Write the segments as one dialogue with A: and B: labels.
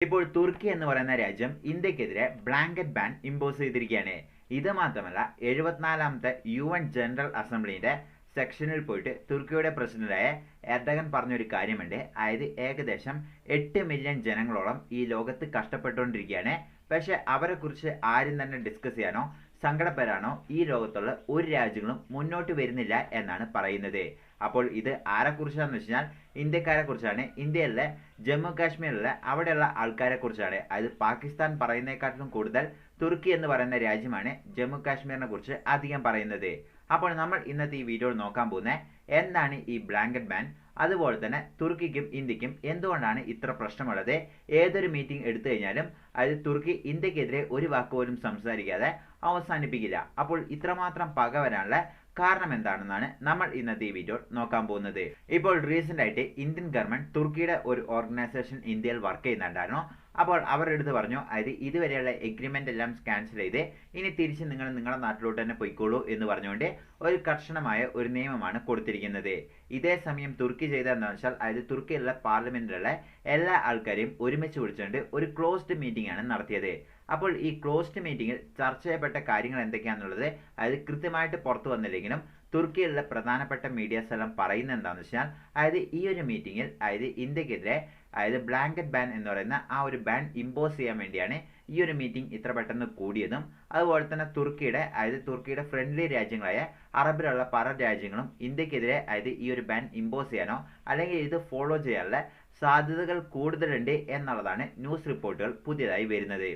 A: ഇപ്പോൾ തുർക്കി എന്ന് പറയുന്ന രാജ്യം ഇന്ത്യക്കെതിരെ ബ്ലാങ്കറ്റ് ബാൻ ഇമ്പോസ് ചെയ്തിരിക്കുകയാണ്. ഇത് മാത്രമല്ല 74ാമത്തെ UN ജനറൽ അസംബ്ലിയുടെ സെക്ഷനിൽ പോയിട്ട് തുർക്കിയുടെ പ്രസിഡന്റായ എർഡഗൻ പറഞ്ഞൊരു കാര്യമുണ്ട്. അതായത് ഏകദേശം 8 മില്യൺ ജനങ്ങളോളം ഈ ലോകത്ത് കഷ്ടപ്പെട്ടുകൊണ്ടിരിക്കുകയാണ്. പക്ഷെ അവരെക്കുറിച്ച് ആരും തന്നെ ഡിസ്കസ് ചെയ്യാനോ സങ്കടപ്പെടാനോ ഈ ലോകത്തുള്ള ഒരു രാജ്യങ്ങളും മുന്നോട്ട് വരുന്നില്ല എന്നാണ് പറയുന്നത്. അപ്പോൾ ഇത് ആരെക്കുറിച്ചാണെന്ന് വെച്ച് കഴിഞ്ഞാൽ ഇന്ത്യക്കാരെ കുറിച്ചാണ്. ഇന്ത്യയിലെ ജമ്മു കാശ്മീരിലെ അവിടെയുള്ള ആൾക്കാരെ കുറിച്ചാണ്. അതായത് പാകിസ്ഥാൻ പറയുന്നതിനെക്കാട്ടിലും കൂടുതൽ തുർക്കി എന്ന് പറയുന്ന രാജ്യമാണ് ജമ്മു കാശ്മീരിനെ കുറിച്ച് അധികം പറയുന്നത്. അപ്പോൾ നമ്മൾ ഇന്നത്തെ ഈ വീഡിയോയിൽ നോക്കാൻ പോകുന്നത് എന്താണ് ഈ ബ്ലാങ്കറ്റ് ബാൻ, അതുപോലെ തന്നെ തുർക്കിക്കും ഇന്ത്യക്കും എന്തുകൊണ്ടാണ് ഇത്ര പ്രശ്നമുള്ളത്. ഏതൊരു മീറ്റിംഗ് എടുത്തു കഴിഞ്ഞാലും അതായത് തുർക്കി ഇന്ത്യക്കെതിരെ ഒരു വാക്ക് പോലും സംസാരിക്കാതെ അവസാനിപ്പിക്കില്ല. അപ്പോൾ ഇത്രമാത്രം പക വരാനുള്ള കാരണം എന്താണെന്നാണ് നമ്മൾ ഇന്നത്തെ ഈ വീഡിയോ നോക്കാൻ പോകുന്നത്. ഇപ്പോൾ റീസെന്റ് ആയിട്ട് ഇന്ത്യൻ ഗവൺമെന്റ് തുർക്കിയുടെ ഒരു ഓർഗനൈസേഷൻ ഇന്ത്യയിൽ വർക്ക് ചെയ്യുന്നുണ്ടായിരുന്നു. അപ്പോൾ അവർ എടുത്ത് പറഞ്ഞു, അതായത് ഇതുവരെയുള്ള എഗ്രിമെന്റ് എല്ലാം ക്യാൻസൽ ചെയ്ത് ഇനി തിരിച്ച് നിങ്ങൾ നിങ്ങളുടെ നാട്ടിലോട്ട് തന്നെ പോയിക്കോളൂ എന്ന് പറഞ്ഞുകൊണ്ട് ഒരു കർശനമായ ഒരു നിയമമാണ് കൊടുത്തിരിക്കുന്നത്. ഇതേ സമയം തുർക്കി ചെയ്തതെന്ന് വെച്ചാൽ അതായത് തുർക്കിയിലുള്ള പാർലമെന്റിലുള്ള എല്ലാ ആൾക്കാരെയും ഒരുമിച്ച് വിളിച്ചുകൊണ്ട് ഒരു ക്ലോസ്ഡ് മീറ്റിംഗ് ആണ് നടത്തിയത്. അപ്പോൾ ഈ ക്ലോസ്ഡ് മീറ്റിംഗിൽ ചർച്ച ചെയ്യപ്പെട്ട കാര്യങ്ങൾ എന്തൊക്കെയാണെന്നുള്ളത് അതായത് കൃത്യമായിട്ട് പുറത്തു വന്നില്ലെങ്കിലും തുർക്കിയിലുള്ള പ്രധാനപ്പെട്ട മീഡിയാസ് എല്ലാം പറയുന്നത് എന്താണെന്ന് വെച്ചാൽ അതായത് ഈ ഒരു മീറ്റിംഗിൽ അതായത് ഇന്ത്യക്കെതിരെ അതായത് ബ്ലാങ്കറ്റ് ബാൻ എന്ന് പറയുന്ന ആ ഒരു ബാൻ ഇമ്പോസ് ചെയ്യാൻ വേണ്ടിയാണ് ഈ ഒരു മീറ്റിംഗ് ഇത്ര പെട്ടെന്ന് കൂടിയതും. അതുപോലെ തന്നെ തുർക്കിയുടെ ഫ്രണ്ട്ലി രാജ്യങ്ങളായ അറബിലുള്ള പല രാജ്യങ്ങളും ഇന്ത്യക്കെതിരെ അതായത് ഈ ഒരു ബാൻ ഇമ്പോസ് ചെയ്യാനോ അല്ലെങ്കിൽ ഇത് ഫോളോ ചെയ്യാനുള്ള സാധ്യതകൾ കൂടുതലുണ്ട് എന്നുള്ളതാണ് ന്യൂസ് റിപ്പോർട്ടുകൾ പുതിയതായി വരുന്നത്.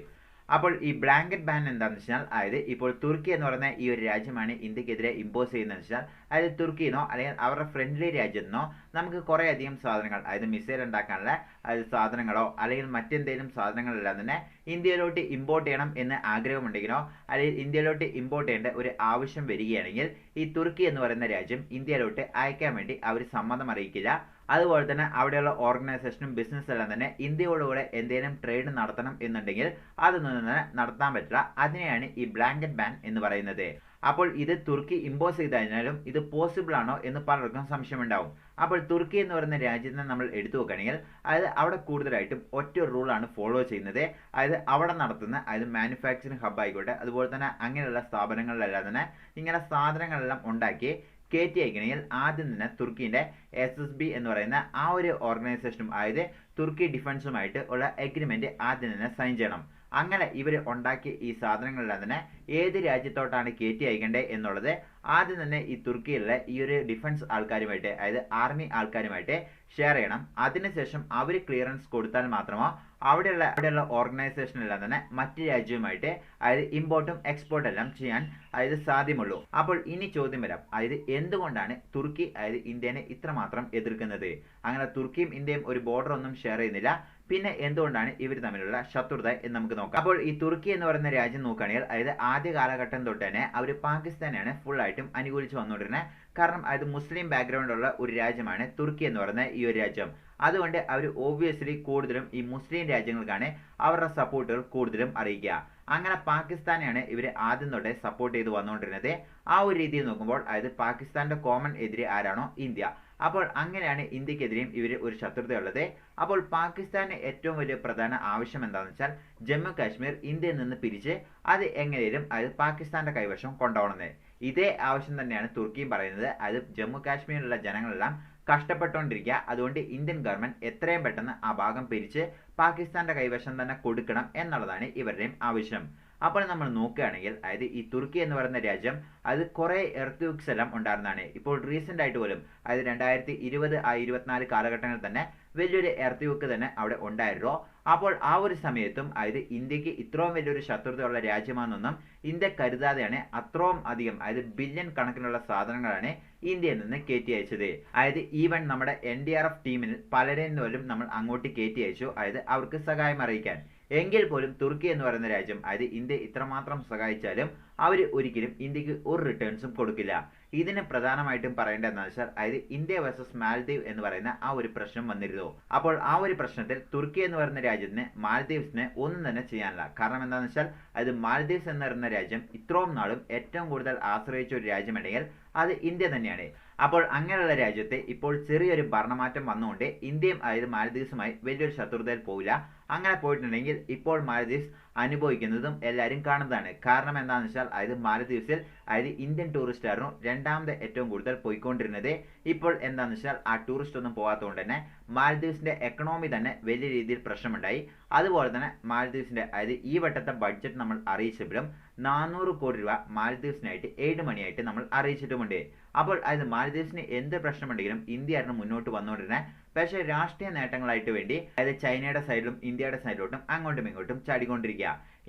A: അപ്പോൾ ഈ ബ്ലാങ്കറ്റ് ബാൻ എന്താണെന്ന് വെച്ചാൽ അതായത് ഇപ്പോൾ തുർക്കി എന്ന് പറയുന്ന ഈ ഒരു രാജ്യമാണ് ഇന്ത്യക്കെതിരെ ഇമ്പോസ് ചെയ്യുന്നതെന്ന് വെച്ചാൽ അതായത് തുർക്കിന്നോ അല്ലെങ്കിൽ അവരുടെ ഫ്രണ്ട്ലി രാജ്യത്തു നിന്നോ നമുക്ക് കുറേ അധികം സാധനങ്ങൾ അതായത് മിസൈൽ ഉണ്ടാക്കാനുള്ള അതായത് സാധനങ്ങളോ അല്ലെങ്കിൽ മറ്റെന്തെങ്കിലും സാധനങ്ങളെല്ലാം തന്നെ ഇന്ത്യയിലോട്ട് ഇമ്പോർട്ട് ചെയ്യണം എന്ന് ആഗ്രഹമുണ്ടെങ്കിലോ അല്ലെങ്കിൽ ഇന്ത്യയിലോട്ട് ഇമ്പോർട്ട് ചെയ്യേണ്ട ഒരു ആവശ്യം വരികയാണെങ്കിൽ ഈ തുർക്കി എന്ന് പറയുന്ന രാജ്യം ഇന്ത്യയിലോട്ട് അയക്കാൻ വേണ്ടി അവർ സമ്മതം അറിയിക്കില്ല. അതുപോലെ തന്നെ അവിടെയുള്ള ഓർഗനൈസേഷനും ബിസിനസ് എല്ലാം തന്നെ ഇന്ത്യയോടുകൂടെ എന്തെങ്കിലും ട്രേഡ് നടത്തണം എന്നുണ്ടെങ്കിൽ അതൊന്നും തന്നെ നടത്താൻ പറ്റില്ല. അതിനെയാണ് ഈ ബ്ലാങ്കറ്റ് ബാൻ എന്ന് പറയുന്നത്. അപ്പോൾ ഇത് തുർക്കി ഇമ്പോസ് ചെയ്ത് കഴിഞ്ഞാലും ഇത് പോസിബിൾ ആണോ എന്ന് പലർക്കും സംശയമുണ്ടാവും. അപ്പോൾ തുർക്കി എന്ന് പറയുന്ന രാജ്യത്തെ നമ്മൾ എടുത്തു നോക്കുകയാണെങ്കിൽ അതായത് അവിടെ കൂടുതലായിട്ടും ഒറ്റ റൂളാണ് ഫോളോ ചെയ്യുന്നത്. അതായത് അവിടെ നടത്തുന്ന അതായത് മാനുഫാക്ചറിങ് ഹബ് ആയിക്കോട്ടെ അതുപോലെ തന്നെ അങ്ങനെയുള്ള സ്ഥാപനങ്ങളിലെല്ലാം തന്നെ ഇങ്ങനെ സാധനങ്ങളെല്ലാം ഉണ്ടാക്കി കയറ്റി അയക്കണമെങ്കിൽ ആദ്യം തന്നെ തുർക്കിൻ്റെ SSB എന്ന് പറയുന്ന ആ ഒരു ഓർഗനൈസേഷനും അതായത് തുർക്കി ഡിഫൻസുമായിട്ട് ഉള്ള എഗ്രിമെന്റ് ആദ്യം തന്നെ സൈൻ ചെയ്യണം. അങ്ങനെ ഇവർ ഉണ്ടാക്കിയ ഈ സാധനങ്ങളെല്ലാം തന്നെ ഏത് രാജ്യത്തോട്ടാണ് കയറ്റി അയക്കേണ്ടത് എന്നുള്ളത് ആദ്യം തന്നെ ഈ തുർക്കിയിലുള്ള ഈ ഒരു ഡിഫൻസ് ആൾക്കാരുമായിട്ട് അതായത് ആർമി ആൾക്കാരുമായിട്ട് ഷെയർ ചെയ്യണം. അതിനുശേഷം അവർ ക്ലിയറൻസ് കൊടുത്താൽ മാത്രമോ അവിടെയുള്ള ഓർഗനൈസേഷനെല്ലാം തന്നെ മറ്റ് രാജ്യവുമായിട്ട് അതായത് ഇമ്പോർട്ടും എക്സ്പോർട്ടും എല്ലാം ചെയ്യാൻ അതായത് സാധ്യമുള്ളൂ. അപ്പോൾ ഇനി ചോദ്യം വരാം, അതായത് എന്തുകൊണ്ടാണ് തുർക്കി അതായത് ഇന്ത്യനെ ഇത്രമാത്രം എതിർക്കുന്നത്? അങ്ങനെ തുർക്കിയും ഇന്ത്യയും ഒരു ബോർഡർ ഒന്നും ഷെയർ ചെയ്യുന്നില്ല, പിന്നെ എന്തുകൊണ്ടാണ് ഇവർ തമ്മിലുള്ള ശത്രുത എന്ന് നമുക്ക് നോക്കാം. അപ്പോൾ ഈ തുർക്കി എന്ന് പറയുന്ന രാജ്യം നോക്കുകയാണെങ്കിൽ അതായത് ആദ്യ കാലഘട്ടം തൊട്ട് തന്നെ അവർ പാകിസ്ഥാനെയാണ് ഫുൾ ആയിട്ടും അനുകൂലിച്ച് വന്നുകൊണ്ടിരുന്നത്. കാരണം അത് മുസ്ലിം ബാക്ക്ഗ്രൗണ്ട് ഉള്ള ഒരു രാജ്യമാണ് തുർക്കി എന്ന് പറയുന്ന ഈ ഒരു രാജ്യം. അതുകൊണ്ട് അവർ ഓബ്വിയസ്ലി കൂടുതലും ഈ മുസ്ലിം രാജ്യങ്ങൾക്കാണ് അവരുടെ സപ്പോർട്ടുകൾ കൂടുതലും അറിയിക്കുക. അങ്ങനെ പാകിസ്ഥാനെയാണ് ഇവർ ആദ്യം തൊട്ടേ സപ്പോർട്ട് ചെയ്ത് വന്നുകൊണ്ടിരുന്നത്. ആ ഒരു രീതിയിൽ നോക്കുമ്പോൾ അതായത് പാകിസ്ഥാന്റെ കോമൺ എതിരെ ആരാണോ ഇന്ത്യ. അപ്പോൾ അങ്ങനെയാണ് ഇന്ത്യക്കെതിരെയും ഇവർ ഒരു ശത്രുതയുള്ളത്. അപ്പോൾ പാകിസ്ഥാന് ഏറ്റവും വലിയ പ്രധാന ആവശ്യം എന്താണെന്ന് വെച്ചാൽ ജമ്മു കാശ്മീർ ഇന്ത്യയിൽ നിന്ന് പിരിച്ച് അത് എങ്ങനെയും അതായത് പാകിസ്ഥാന്റെ കൈവശം കൊണ്ടുപോകണമെന്ന്. ഇതേ ആവശ്യം തന്നെയാണ് തുർക്കിയും പറയുന്നത്. അത് ജമ്മു കാശ്മീരിലുള്ള ജനങ്ങളെല്ലാം കഷ്ടപ്പെട്ടുകൊണ്ടിരിക്കുക, അതുകൊണ്ട് ഇന്ത്യൻ ഗവൺമെന്റ് എത്രയും പെട്ടെന്ന് ആ ഭാഗം പിരിച്ച് പാകിസ്ഥാന്റെ കൈവശം തന്നെ കൊടുക്കണം എന്നുള്ളതാണ് ഇവരുടെയും ആവശ്യം. അപ്പോൾ നമ്മൾ നോക്കുകയാണെങ്കിൽ അതായത് ഈ തുർക്കി എന്ന് പറയുന്ന രാജ്യം അത് കുറേ എർത്ത് എല്ലാം ഉണ്ടായിരുന്നതാണ്. ഇപ്പോൾ റീസെന്റ് ആയിട്ട് പോലും അതായത് 2020-24 കാലഘട്ടങ്ങളിൽ തന്നെ വലിയൊരു എർത്ത് തന്നെ അവിടെ ഉണ്ടായിരുന്നു. അപ്പോൾ ആ ഒരു സമയത്തും അതായത് ഇന്ത്യക്ക് ഇത്രയും വലിയൊരു ശത്രുതയുള്ള രാജ്യമാണെന്നൊന്നും ഇന്ത്യ കരുതാതെയാണ് അത്രയും അധികം അതായത് ബില്യൺ കണക്കിനുള്ള സാധനങ്ങളാണ് ഇന്ത്യയിൽ നിന്ന് കയറ്റി അയച്ചത്. അതായത് ഈവൻ നമ്മുടെ NDRF ടീമിൽ പലരെയും പോലും നമ്മൾ അങ്ങോട്ട് കയറ്റി അയച്ചു, അതായത് അവർക്ക് സഹായം അറിയിക്കാൻ. എങ്കിൽ പോലും തുർക്കി എന്ന് പറയുന്ന രാജ്യം അതായത് ഇന്ത്യ ഇത്രമാത്രം സഹായിച്ചാലും അവർ ഒരിക്കലും ഇന്ത്യക്ക് ഒരു റിട്ടേൺസും കൊടുക്കില്ല. ഇതിന് പ്രധാനമായിട്ടും പറയേണ്ടത് എന്താണെന്ന് വെച്ചാൽ അതായത് ഇന്ത്യ വേഴ്സസ് മാലദ്വീപ് എന്ന് പറയുന്ന ആ ഒരു പ്രശ്നം വന്നിരുന്നു. അപ്പോൾ ആ ഒരു പ്രശ്നത്തിൽ തുർക്കി എന്ന് പറയുന്ന രാജ്യത്തിന് മാലദ്വീപ്സിനെ ഒന്നും തന്നെ ചെയ്യാനില്ല. കാരണം എന്താണെന്ന് വെച്ചാൽ അത് മാലദ്വീപ്സ് എന്ന് പറയുന്ന രാജ്യം ഇത്രയും നാളും ഏറ്റവും കൂടുതൽ ആശ്രയിച്ച ഒരു രാജ്യമുണ്ടെങ്കിൽ അത് ഇന്ത്യ തന്നെയാണ്. അപ്പോൾ അങ്ങനെയുള്ള രാജ്യത്തെ ഇപ്പോൾ ചെറിയൊരു ഭരണമാറ്റം വന്നുകൊണ്ട് ഇന്ത്യയും അതായത് മാലദ്വീപ്സുമായി വലിയൊരു ശത്രുതയിൽ പോവില്ല. അങ്ങനെ പോയിട്ടുണ്ടെങ്കിൽ ഇപ്പോൾ മാലദ്വീപ്സ് അനുഭവിക്കുന്നതും എല്ലാവരും കാണുന്നതാണ്. കാരണം എന്താണെന്ന് വെച്ചാൽ അതായത് മാലദ്വീപ്സിൽ അതായത് ഇന്ത്യൻ ടൂറിസ്റ്റായിരുന്നു രണ്ടാമത് ഏറ്റവും കൂടുതൽ പോയിക്കൊണ്ടിരുന്നത്. ഇപ്പോൾ എന്താണെന്ന് വെച്ചാൽ ആ ടൂറിസ്റ്റ് ഒന്നും പോകാത്തതുകൊണ്ട് തന്നെ മാലദ്വീപ്സിന്റെ എക്കണോമി തന്നെ വലിയ രീതിയിൽ പ്രശ്നമുണ്ടായി. അതുപോലെ തന്നെ മാലദ്വീപ്സിന്റെ അതായത് ഈ വട്ടത്തെ ബഡ്ജറ്റ് നമ്മൾ അറിയിച്ചപ്പോഴും 400 കോടി രൂപ മാലദ്വീപ്സിനായിട്ട് എയ്ഡ് മണിയായിട്ട് നമ്മൾ അറിയിച്ചിട്ടുമുണ്ട്. അപ്പോൾ അതായത് മാലദ്വീപ്സിന് എന്ത് പ്രശ്നമുണ്ടെങ്കിലും ഇന്ത്യയായിരുന്നു മുന്നോട്ട് വന്നുകൊണ്ടിരുന്നത്. പക്ഷേ രാഷ്ട്രീയ നേട്ടങ്ങളായിട്ട് വേണ്ടി അതായത് ചൈനയുടെ സൈഡിലും ഇന്ത്യയുടെ സൈഡിലോട്ടും അങ്ങോട്ടും ഇങ്ങോട്ടും ചാടിക്കൊണ്ടിരിക്കുക.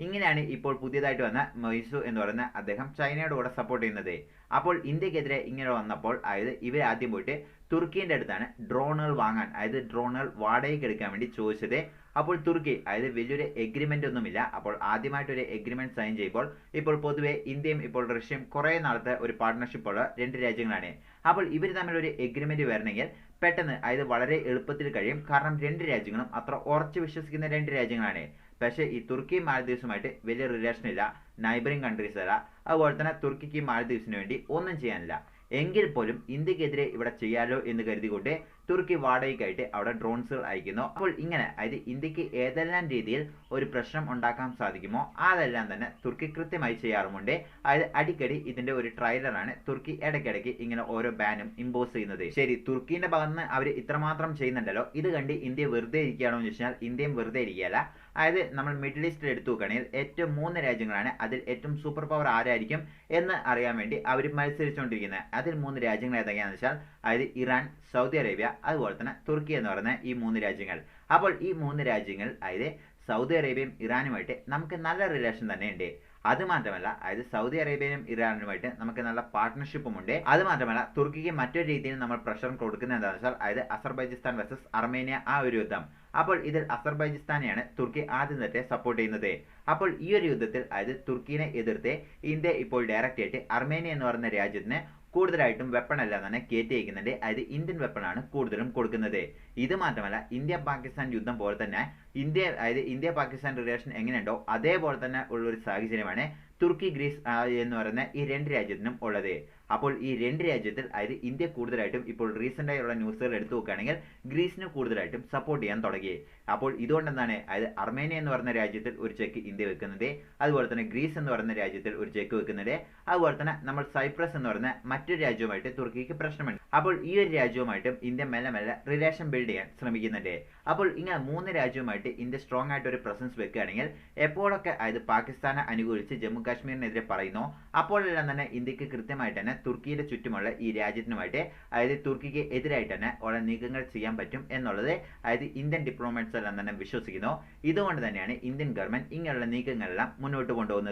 A: ഇങ്ങനെയാണ് ഇപ്പോൾ പുതിയതായിട്ട് വന്ന മൊയ്സു എന്ന് പറയുന്ന അദ്ദേഹം ചൈനയുടെ കൂടെ സപ്പോർട്ട് ചെയ്യുന്നത്. അപ്പോൾ ഇന്ത്യക്കെതിരെ ഇങ്ങനെ വന്നപ്പോൾ അതായത് ഇവർ ആദ്യം പോയിട്ട് തുർക്കിന്റെ അടുത്താണ് ഡ്രോണുകൾ വാങ്ങാൻ അതായത് ഡ്രോണുകൾ വാടകയ്ക്ക് എടുക്കാൻ വേണ്ടി ചോദിച്ചത്. അപ്പോൾ തുർക്കി അതായത് വലിയൊരു എഗ്രിമെന്റ് ഒന്നുമില്ല. അപ്പോൾ ആദ്യമായിട്ടൊരു എഗ്രിമെന്റ് സൈൻ ചെയ്യുമ്പോൾ ഇപ്പോൾ പൊതുവെ ഇന്ത്യയും ഇപ്പോൾ റഷ്യയും കുറേ നാളത്തെ ഒരു പാർട്ട്ണർഷിപ്പ് ഉള്ള രണ്ട് രാജ്യങ്ങളാണ്. അപ്പോൾ ഇവർ തമ്മിൽ ഒരു എഗ്രിമെന്റ് വരണമെങ്കിൽ പെട്ടെന്ന് അതായത് വളരെ എളുപ്പത്തിൽ കഴിയും. കാരണം രണ്ട് രാജ്യങ്ങളും അത്ര ഉറച്ചു വിശ്വസിക്കുന്ന രണ്ട് രാജ്യങ്ങളാണ്. പക്ഷേ ഈ തുർക്കി മാലദ്വീപ്സുമായിട്ട് വലിയ റിലേഷൻ ഇല്ല, നൈബറിംഗ് കൺട്രീസ് അല്ല. അതുപോലെ തന്നെ തുർക്കിക്ക് മാലദ്വീപ്സിന് വേണ്ടി ഒന്നും ചെയ്യാനില്ല. എങ്കിൽ പോലും ഇന്ത്യക്കെതിരെ ഇവിടെ ചെയ്യാലോ എന്ന് കരുതിക്കൊണ്ട് തുർക്കി വാടകയ്ക്കായിട്ട് അവിടെ ഡ്രോൺസുകൾ അയക്കുന്നു. അപ്പോൾ ഇങ്ങനെ അതായത് ഇന്ത്യക്ക് ഏതെല്ലാം രീതിയിൽ ഒരു പ്രശ്നം ഉണ്ടാക്കാൻ സാധിക്കുമോ അതെല്ലാം തന്നെ തുർക്കി കൃത്യമായി ചെയ്യാറുമുണ്ട്. അതായത് അടിക്കടി ഇതിന്റെ ഒരു ട്രailer-ആണ് തുർക്കി ഇടയ്ക്കിടയ്ക്ക് ഇങ്ങനെ ഓരോ ബാനും ഇമ്പോസ് ചെയ്യുന്നത്. ശരി, തുർക്കിന്റെ ഭാഗത്ത് അവർ ഇത്രമാത്രം ചെയ്യുന്നുണ്ടല്ലോ, ഇത് കണ്ട് ഇന്ത്യ വെറുതെ ഇരിക്കുകയാണോ എന്ന് ചോദിച്ചാൽ ഇന്ത്യയും വെറുതെ ഇരിക്കുകയല്ല. അതായത് നമ്മൾ മിഡിൽ ഈസ്റ്റിൽ എടുത്തു നോക്കുകയാണെങ്കിൽ ഏറ്റവും 3 രാജ്യങ്ങളാണ്. അതിൽ ഏറ്റവും സൂപ്പർ പവർ ആരായിരിക്കും എന്ന് അറിയാൻ വേണ്ടി അവർ മത്സരിച്ചുകൊണ്ടിരിക്കുന്നത്. അതിൽ 3 രാജ്യങ്ങൾ ഏതൊക്കെയാണെന്ന് വെച്ചാൽ അതായത് ഇറാൻ, സൗദി അറേബ്യ, അതുപോലെ തന്നെ തുർക്കി എന്ന് പറയുന്ന ഈ 3 രാജ്യങ്ങൾ. അപ്പോൾ ഈ 3 രാജ്യങ്ങൾ അതായത് സൗദി അറേബ്യയും ഇറാനുമായിട്ട് നമുക്ക് നല്ല റിലേഷൻ തന്നെ ഉണ്ട്. അതുമാത്രമല്ല അതായത് സൗദി അറേബ്യയും ഇറാനുമായിട്ട് നമുക്ക് നല്ല പാർട്ട്ണർഷിപ്പും ഉണ്ട്. അതുമാത്രമല്ല തുർക്കിക്ക് മറ്റൊരു രീതിയിൽ നമ്മൾ പ്രഷർ കൊടുക്കുന്നത് എന്താണെന്ന് വെച്ചാൽ അതായത് അസർബൈജിസ്ഥാൻ വേഴ്സസ് അർമേനിയ ആ ഒരു യുദ്ധം. അപ്പോൾ ഇതിൽ അസർബൈജിസ്ഥാനെയാണ് തുർക്കി ആദ്യം തന്നെ സപ്പോർട്ട് ചെയ്യുന്നത്. അപ്പോൾ ഈ ഒരു യുദ്ധത്തിൽ അതായത് തുർക്കിനെ എതിർത്ത് ഇന്ത്യ ഇപ്പോൾ ഡയറക്റ്റ് ആയിട്ട് അർമേനിയ എന്ന് പറയുന്ന രാജ്യത്തിന് കൂടുതലായിട്ടും വെപ്പൺ എല്ലാം തന്നെ കയറ്റി അയക്കുന്നുണ്ട്. അതായത് ഇന്ത്യൻ വെപ്പണാണ് കൂടുതലും കൊടുക്കുന്നത്. ഇത് മാത്രമല്ല ഇന്ത്യ പാകിസ്ഥാൻ യുദ്ധം പോലെ തന്നെ ഇന്ത്യ പാകിസ്ഥാൻ റിലേഷൻ എങ്ങനെയുണ്ടോ അതേപോലെ തന്നെ ഉള്ള ഒരു സാഹചര്യമാണ് തുർക്കി ഗ്രീസ് എന്ന് പറയുന്ന ഈ രണ്ട് രാജ്യത്തിനും ഉള്ളത്. അപ്പോൾ ഈ രണ്ട് രാജ്യത്തിൽ അതായത് ഇന്ത്യ കൂടുതലായിട്ടും ഇപ്പോൾ റീസെന്റ് ആയുള്ള ന്യൂസുകൾ എടുത്തു നോക്കുകയാണെങ്കിൽ ഗ്രീസിന് കൂടുതലായിട്ടും സപ്പോർട്ട് ചെയ്യാൻ തുടങ്ങി. അപ്പോൾ ഇതുകൊണ്ട് എന്താണ് അതായത് അർമേനിയ എന്ന് പറയുന്ന രാജ്യത്തിൽ ഒരു ചെക്ക് ഇന്ത്യ വെക്കുന്നുണ്ട്, അതുപോലെ തന്നെ ഗ്രീസ് എന്ന് പറയുന്ന രാജ്യത്തിൽ ഒരു ചെക്ക് വെക്കുന്നുണ്ട്. അതുപോലെ തന്നെ നമ്മൾ സൈപ്രസ് എന്ന് പറയുന്ന മറ്റൊരു രാജ്യവുമായിട്ട് തുർക്കിക്ക് പ്രശ്നമുണ്ട്. അപ്പോൾ ഈ ഒരു രാജ്യവുമായിട്ടും ഇന്ത്യ മെല്ലെ മെല്ലെ റിലേഷൻ ബിൽഡ് ചെയ്യാൻ ശ്രമിക്കുന്നുണ്ട്. അപ്പോൾ ഇങ്ങനെ 3 രാജ്യവുമായിട്ട് ഇന്ത്യ സ്ട്രോങ് ആയിട്ട് ഒരു പ്രസൻസ് വെക്കുകയാണെങ്കിൽ എപ്പോഴൊക്കെ അതായത് പാകിസ്ഥാനെ അനുകൂലിച്ച് ജമ്മു കാശ്മീരിനെതിരെ പറയുന്നു അപ്പോഴെല്ലാം തന്നെ ഇന്ത്യക്ക് കൃത്യമായിട്ട് തന്നെ തുർക്കിയുടെ ചുറ്റുമുള്ള ഈ രാജ്യത്തിനുമായിട്ട് അതായത് തുർക്കിക്ക് എതിരായിട്ട് തന്നെ ഉള്ള നീക്കങ്ങൾ ചെയ്യാൻ പറ്റും എന്നുള്ളത് അതായത് ഇന്ത്യൻ ഡിപ്ലോമാറ്റ്സ് എല്ലാം തന്നെ വിശ്വസിക്കുന്നു. ഇതുകൊണ്ട് തന്നെയാണ് ഇന്ത്യൻ ഗവൺമെന്റ് ഇങ്ങനെയുള്ള നീക്കങ്ങളെല്ലാം മുന്നോട്ട് കൊണ്ടുപോകുന്നത്.